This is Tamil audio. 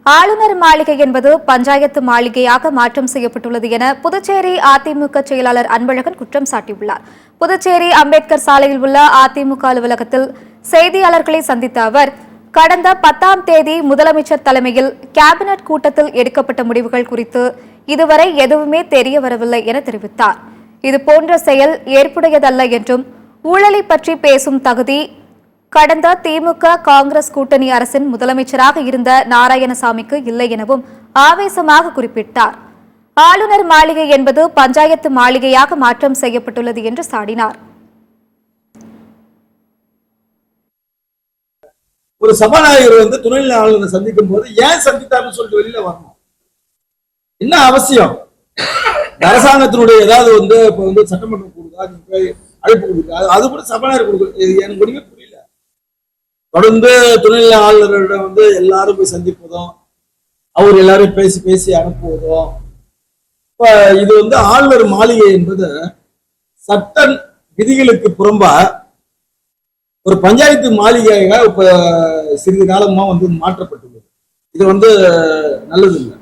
ஆளுநர் மாளிகை என்பது பஞ்சாயத்து மாளிகையாக மாற்றம் செய்யப்பட்டுள்ளது என புதுச்சேரி அதிமுக செயலாளர் அன்பழகன் குற்றம் சாட்டியுள்ளார். புதுச்சேரி அம்பேத்கர் சாலையில் உள்ள அதிமுக அலுவலகத்தில் செய்தியாளர்களை சந்தித்த அவர், கடந்த 10ஆம் தேதி முதலமைச்சர் தலைமையில் கேபினெட் கூட்டத்தில் எடுக்கப்பட்ட முடிவுகள் குறித்து இதுவரை எதுவுமே தெரிய வரவில்லை என தெரிவித்தார். இதுபோன்ற செயல் ஏற்புடையதல்ல என்றும், ஊழலை பற்றி பேசும் தகுதி கடந்த திமுக காங்கிரஸ் கூட்டணி அரசின் முதலமைச்சராக இருந்த நாராயணசாமிக்கு இல்லை எனவும் ஆவேசமாக குறிப்பிட்டார். ஆளுநர் மாளிகை என்பது பஞ்சாயத்து மாளிகையாக மாற்றம் செய்யப்பட்டுள்ளது என்று சாடினார். ஒரு சபாநாயகர் துணைநிலை ஆளுநரை சந்திக்கும் போது ஏன் சந்தித்தார்னு சொல்லிட்டு வெளியில வரணும்? என்ன அவசியம்? அரசாங்கத்தினுடைய ஏதாவது இப்ப சட்டமன்றம் கொடுக்குதா, அழைப்பு கொடுக்குதா, அது கூட சபாநாயகர் கொடுக்குது. எனக்கு ஒண்ணுமே புரியல. தொடர்ந்து துணைநிலை ஆளுநரிடம் எல்லாரும் போய் சந்திப்பதும், அவர் எல்லாரும் பேசி பேசி அனுப்புவதும், இப்ப இது ஆளுநர் மாளிகை என்பது சட்ட விதிகளுக்கு புறம்பா ஒரு பஞ்சாயத்து மாளிகையாக இப்ப சிறிது காலமா மாற்றப்பட்டுள்ளது. இது நல்லது இல்லை.